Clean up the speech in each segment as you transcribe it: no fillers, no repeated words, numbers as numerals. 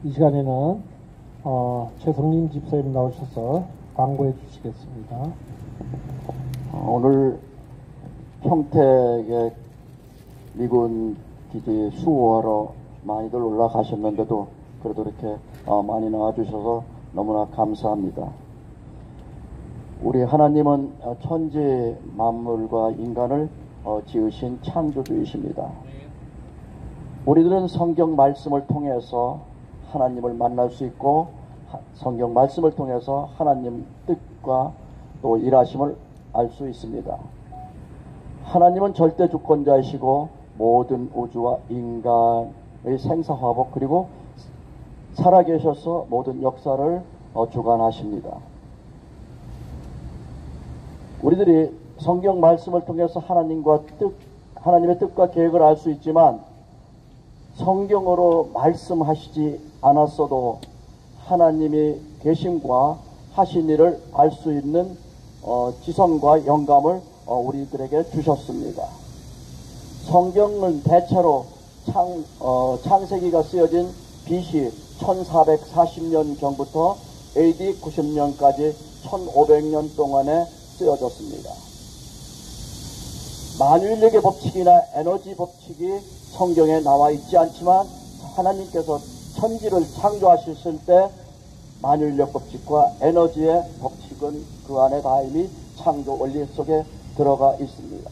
이 시간에는 최성림 집사님 나오셔서 광고해 주시겠습니다. 오늘 평택에 미군 기지에 수호하러 많이들 올라가셨는데도 그래도 이렇게 많이 나와주셔서 너무나 감사합니다. 우리 하나님은 천지 만물과 인간을 지으신 창조주이십니다. 우리들은 성경 말씀을 통해서 하나님을 만날 수 있고 성경 말씀을 통해서 하나님 뜻과 또 일하심을 알 수 있습니다. 하나님은 절대 주권자이시고 모든 우주와 인간의 생사화복 그리고 살아계셔서 모든 역사를 주관하십니다. 우리들이 성경 말씀을 통해서 하나님의 뜻과 계획을 알 수 있지만 성경으로 말씀하시지 않았어도 하나님이 계심과 하신 일을 알 수 있는 지성과 영감을 우리들에게 주셨습니다. 성경은 대체로 창세기가 쓰여진 BC 1440년경부터 AD 90년까지 1500년 동안에 쓰여졌습니다. 만유인력의 법칙이나 에너지 법칙이 성경에 나와 있지 않지만 하나님께서 천지를 창조하셨을 때 만유인력 법칙과 에너지의 법칙은 그 안에 다 이미 창조 원리 속에 들어가 있습니다.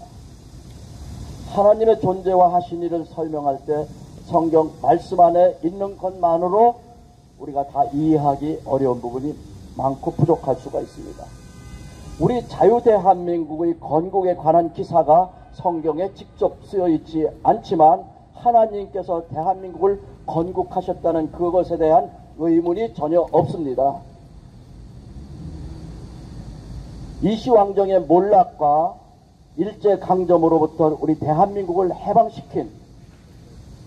하나님의 존재와 하신 일을 설명할 때 성경 말씀 안에 있는 것만으로 우리가 다 이해하기 어려운 부분이 많고 부족할 수가 있습니다. 우리 자유대한민국의 건국에 관한 기사가 성경에 직접 쓰여 있지 않지만 하나님께서 대한민국을 건국하셨다는 그것에 대한 의문이 전혀 없습니다. 이시왕정의 몰락과 일제강점으로부터 우리 대한민국을 해방시킨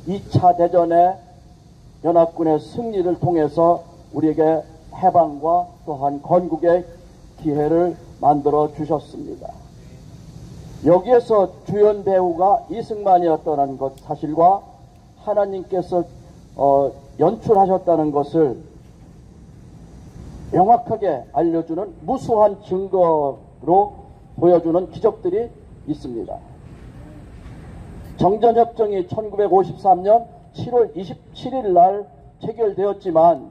2차 대전의 연합군의 승리를 통해서 우리에게 해방과 또한 건국의 기회를 만들어 주셨습니다. 여기에서 주연 배우가 이승만이었다는 것 사실과 하나님께서 연출하셨다는 것을 명확하게 알려주는 무수한 증거로 보여주는 기적들이 있습니다. 정전협정이 1953년 7월 27일 날 체결되었지만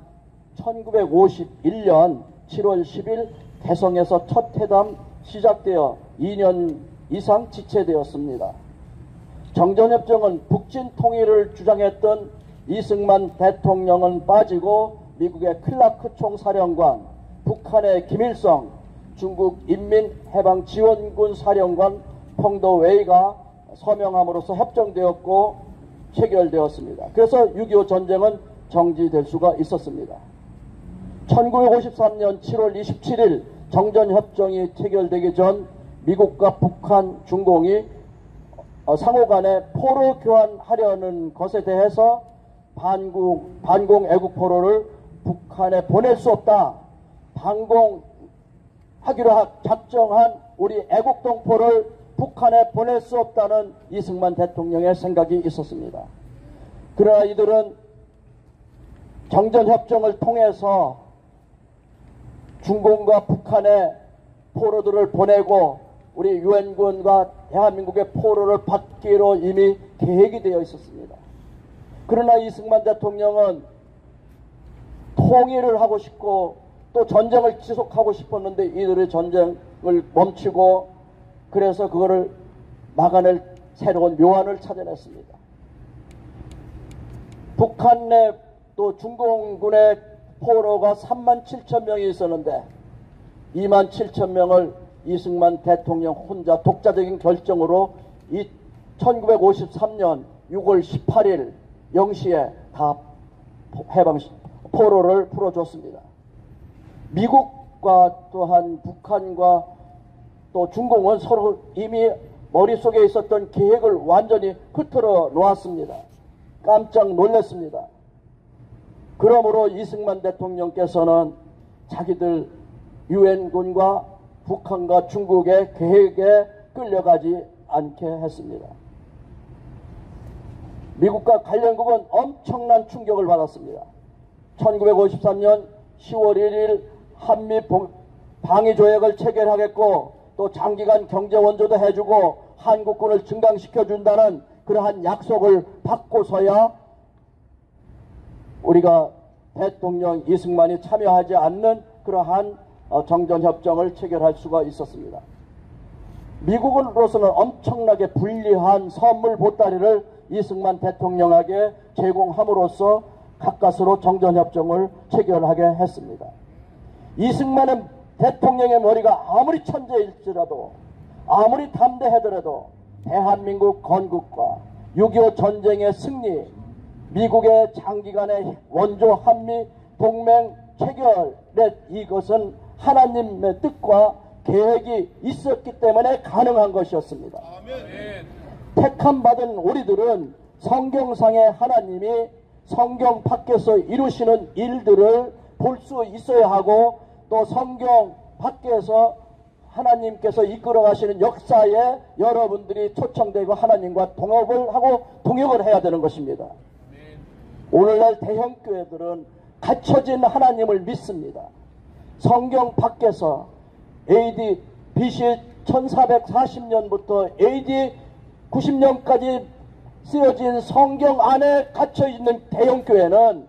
1951년 7월 10일 개성에서 첫 회담 시작되어 2년 이상 지체되었습니다. 정전협정은 북진 통일을 주장했던 이승만 대통령은 빠지고 미국의 클라크 총사령관, 북한의 김일성, 중국 인민해방지원군 사령관 펑더 웨이가 서명함으로써 협정되었고 체결되었습니다. 그래서 6.25 전쟁은 정지될 수가 있었습니다. 1953년 7월 27일 정전협정이 체결되기 전 미국과 북한, 중공이 상호 간에 포로 교환하려는 것에 대해서 반공 애국 포로를 북한에 보낼 수 없다. 반공하기로 작정한 우리 애국 동포를 북한에 보낼 수 없다는 이승만 대통령의 생각이 있었습니다. 그러나 이들은 정전협정을 통해서 중공과 북한의 포로들을 보내고 우리 유엔군과 대한민국의 포로를 받기로 이미 계획이 되어 있었습니다. 그러나 이승만 대통령은 통일을 하고 싶고 또 전쟁을 지속하고 싶었는데 이들의 전쟁을 멈추고 그래서 그거를 막아낼 새로운 묘안을 찾아냈습니다. 북한 내 또 중공군의 포로가 37,000명이 있었는데 27,000명을 이승만 대통령 혼자 독자적인 결정으로 1953년 6월 18일 0시에 다 포로를 풀어줬습니다. 미국과 또한 북한과 또 중공은 서로 이미 머릿속에 있었던 계획을 완전히 흐트러 놓았습니다. 깜짝 놀랐습니다. 그러므로 이승만 대통령께서는 자기들 유엔군과 북한과 중국의 계획에 끌려가지 않게 했습니다. 미국과 관련국은 엄청난 충격을 받았습니다. 1953년 10월 1일 한미 방위조약을 체결하겠고 또 장기간 경제 원조도 해주고 한국군을 증강시켜준다는 그러한 약속을 받고서야 우리가 대통령 이승만이 참여하지 않는 그러한 정전협정을 체결할 수가 있었습니다. 미국으로서는 엄청나게 불리한 선물 보따리를 이승만 대통령에게 제공함으로써 가까스로 정전협정을 체결하게 했습니다. 이승만은 대통령의 머리가 아무리 천재일지라도 아무리 담대하더라도 대한민국 건국과 6.25 전쟁의 승리, 미국의 장기간의 원조 한미 동맹 체결의 이것은 하나님의 뜻과 계획이 있었기 때문에 가능한 것이었습니다. 택함 받은 우리들은 성경상의 하나님이 성경 밖에서 이루시는 일들을 볼 수 있어야 하고 또 성경 밖에서 하나님께서 이끌어 가시는 역사에 여러분들이 초청되고 하나님과 동업을 하고 동역을 해야 되는 것입니다. 오늘날 대형교회들은 갇혀진 하나님을 믿습니다. 성경 밖에서 AD BC 1440년부터 AD 90년까지 쓰여진 성경 안에 갇혀있는 대형교회는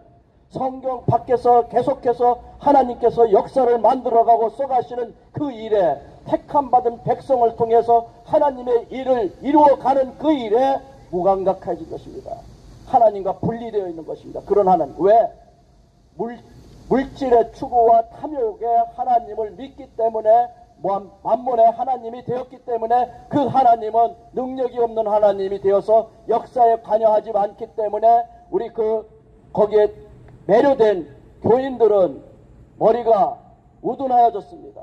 성경 밖에서 계속해서 하나님께서 역사를 만들어가고 써가시는 그 일에 택함받은 백성을 통해서 하나님의 일을 이루어가는 그 일에 무감각해진 것입니다. 하나님과 분리되어 있는 것입니다. 그런 하나님. 왜? 물질의 추구와 탐욕에 하나님을 믿기 때문에 만몬의 하나님이 되었기 때문에 그 하나님은 능력이 없는 하나님이 되어서 역사에 관여하지 않기 때문에 우리 거기에 매료된 교인들은 머리가 우둔하여졌습니다.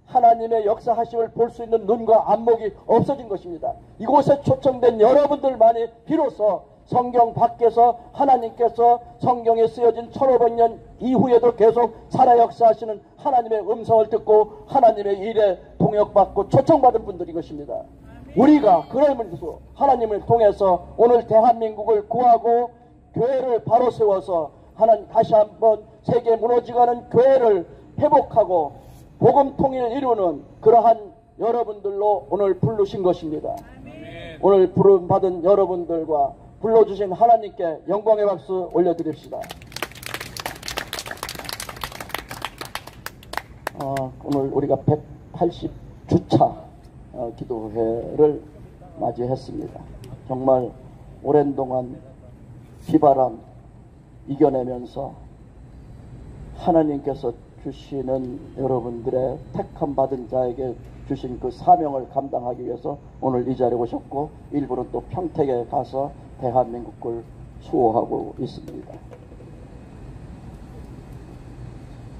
하나님의 역사하심을 볼 수 있는 눈과 안목이 없어진 것입니다. 이곳에 초청된 여러분들만이 비로소 성경 밖에서 하나님께서 성경에 쓰여진 1500년 이후에도 계속 살아 역사하시는 하나님의 음성을 듣고 하나님의 일에 동역받고 초청받은 분들이 것입니다. 우리가 그러면서 하나님을 통해서 오늘 대한민국을 구하고 교회를 바로 세워서 하나님 다시 한번 세계 무너지가는 교회를 회복하고 복음 통일을 이루는 그러한 여러분들로 오늘 부르신 것입니다. 오늘 부름 받은 여러분들과 불러주신 하나님께 영광의 박수 올려드립시다. 오늘 우리가 180주차 기도회를 맞이했습니다. 정말 오랜 동안 비바람 이겨내면서 하나님께서 주시는 여러분들의 택함 받은 자에게 주신 그 사명을 감당하기 위해서 오늘 이 자리에 오셨고 일부는 또 평택에 가서 대한민국을 수호하고 있습니다.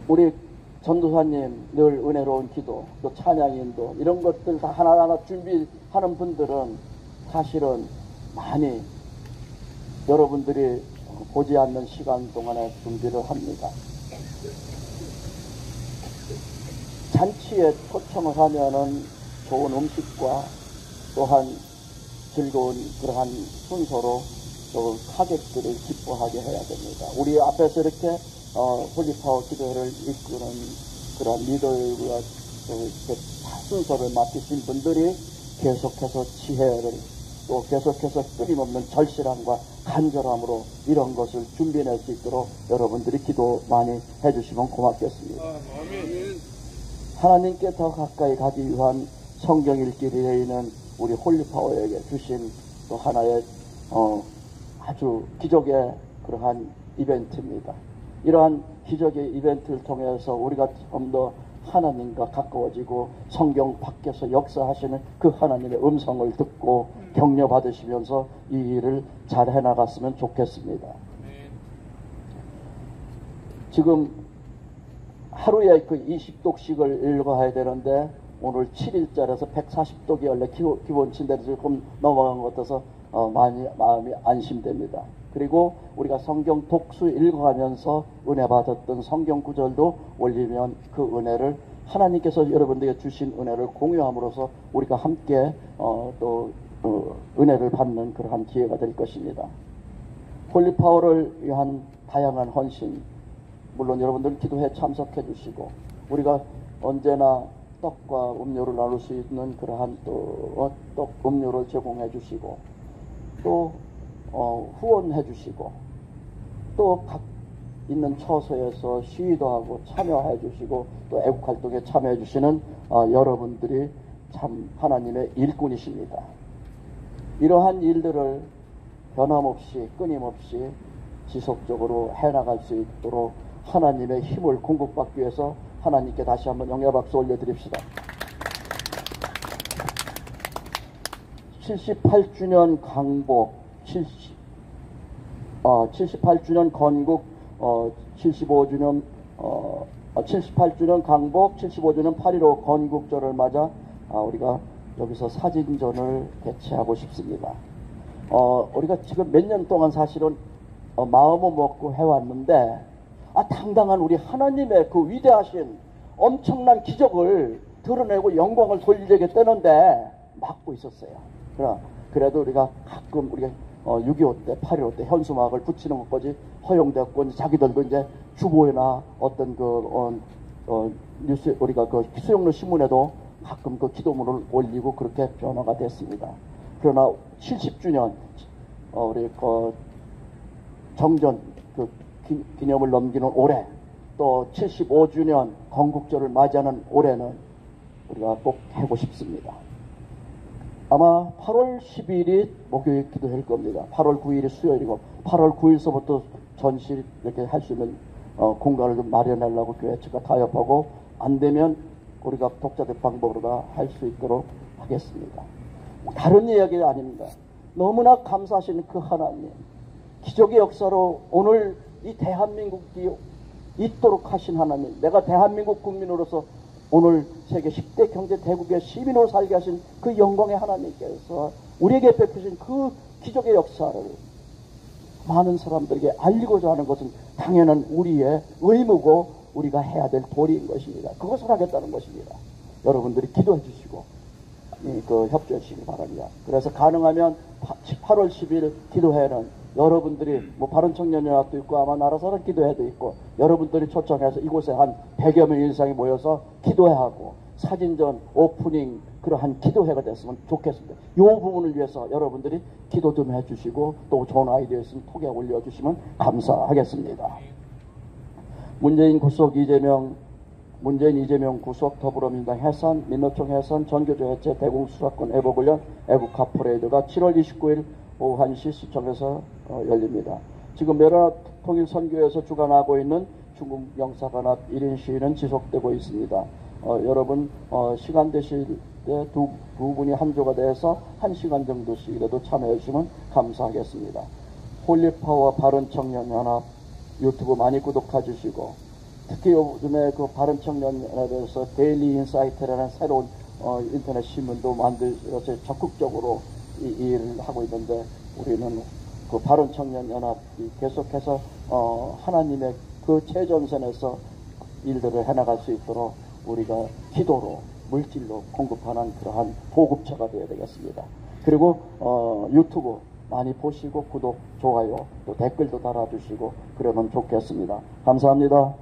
우리 전도사님 늘 은혜로운 기도 또 찬양인도 이런 것들 다 하나하나 준비하는 분들은 사실은 많이 여러분들이 보지 않는 시간 동안에 준비를 합니다. 잔치에 초청을 하면은 좋은 음식과 또한 즐거운 그러한 순서로 또 하객들을 기뻐하게 해야 됩니다. 우리 앞에서 이렇게 홀리파워 기도회를 이끄는 그런 리더와 순서를 맡기신 분들이 계속해서 지혜를 또 계속해서 끊임없는 절실함과 간절함으로 이런 것을 준비해낼 수 있도록 여러분들이 기도 많이 해주시면 고맙겠습니다. 하나님께 더 가까이 가기 위한 성경 읽기 리레이는 우리 홀리파워에게 주신 또 하나의 아주 기적의 그러한 이벤트입니다. 이러한 기적의 이벤트를 통해서 우리가 좀 더 하나님과 가까워지고 성경 밖에서 역사하시는 그 하나님의 음성을 듣고 격려받으시면서 이 일을 잘 해나갔으면 좋겠습니다. 지금 하루에 그 20독씩을 읽어야 되는데 오늘 7일짜리라서 140독이 원래 기본치인데 조금 넘어간 것 같아서 마음이 안심됩니다. 그리고 우리가 성경 독수 읽어가면서 은혜 받았던 성경 구절도 올리면 그 은혜를 하나님께서 여러분들에게 주신 은혜를 공유함으로써 우리가 함께 또 은혜를 받는 그러한 기회가 될 것입니다. 홀리파워를 위한 다양한 헌신 물론 여러분들 기도회 참석해 주시고 우리가 언제나 떡과 음료를 나눌 수 있는 그러한 또 떡 음료를 제공해 주시고 또 후원해 주시고 또 각 있는 처소에서 시위도 하고 참여해 주시고 또 애국 활동에 참여해 주시는 여러분들이 참 하나님의 일꾼이십니다. 이러한 일들을 변함없이 끊임없이 지속적으로 해나갈 수 있도록 하나님의 힘을 공급받기 위해서 하나님께 다시 한번 영예박수 올려드립시다. 78주년 강복, 78주년 건국, 75주년 78주년 강복, 75주년 8.15 건국절을 맞아 우리가 여기서 사진전을 개최하고 싶습니다. 우리가 지금 몇 년 동안 사실은 마음을 먹고 해왔는데 당당한 우리 하나님의 그 위대하신 엄청난 기적을 드러내고 영광을 돌리게 뜨는데 막고 있었어요. 그래도 우리가 가끔 우리가 6.25 때, 8.15 때 현수막을 붙이는 것까지 허용됐고 자기들도 이제 주보에나 어떤 뉴스 우리가 그 수용로 신문에도 가끔 그 기도문을 올리고 그렇게 변화가 됐습니다. 그러나 70주년 우리 정전 기념을 넘기는 올해 또 75주년 건국절을 맞이하는 올해는 우리가 꼭 하고 싶습니다. 아마 8월 10일이 목요일 기도회일 겁니다. 8월 9일이 수요일이고 8월 9일서부터 전시 이렇게 할 수 있는 공간을 좀 마련하려고 교회 측과 타협하고 안 되면 우리가 독자적 방법으로 할 수 있도록 하겠습니다. 다른 이야기 아닙니다. 너무나 감사하신 그 하나님, 기적의 역사로 오늘 이 대한민국이 있도록 하신 하나님, 내가 대한민국 국민으로서 오늘 세계 10대 경제 대국의 시민으로 살게 하신 그 영광의 하나님께서 우리에게 베푸신 그 기적의 역사를 많은 사람들에게 알리고자 하는 것은 당연한 우리의 의무고 우리가 해야 될 도리인 것입니다. 그것을 하겠다는 것입니다. 여러분들이 기도해 주시고 협조해 주시기 바랍니다. 그래서 가능하면 8월 10일 기도회는 여러분들이 바른청년연합도 있고 아마 나라사랑 기도회도 있고 여러분들이 초청해서 이곳에 한 100여 명 이상이 모여서 기도회하고 사진전 오프닝 그러한 기도회가 됐으면 좋겠습니다. 이 부분을 위해서 여러분들이 기도 좀 해주시고 또 좋은 아이디어 있으면 톡에 올려주시면 감사하겠습니다. 문재인 이재명 구속 더불어민주당 해산 민노총 해산 전교조 해체 대공수사권 애국훈련 애국화 퍼레이드가 7월 29일 오후 1시 시청에서 열립니다. 지금 메라 통일선교에서 주관하고 있는 중국 영사관합 1인 시위는 지속되고 있습니다. 여러분 시간 되실 때 두 분이 한조가 돼서 1시간 정도씩이라도 참여해 주시면 감사하겠습니다. 홀리파워 바른청년연합 유튜브 많이 구독해 주시고 특히 요즘에 그 바른청년연합에서 데일리 인사이트라는 새로운 인터넷 신문도 만들어서 적극적으로 이 일을 하고 있는데 우리는 그 바른청년연합이 계속해서 하나님의 그 최전선에서 일들을 해나갈 수 있도록 우리가 기도로 물질로 공급하는 그러한 보급처가 되어야 되겠습니다. 그리고 유튜브 많이 보시고 구독, 좋아요, 또 댓글도 달아주시고 그러면 좋겠습니다. 감사합니다.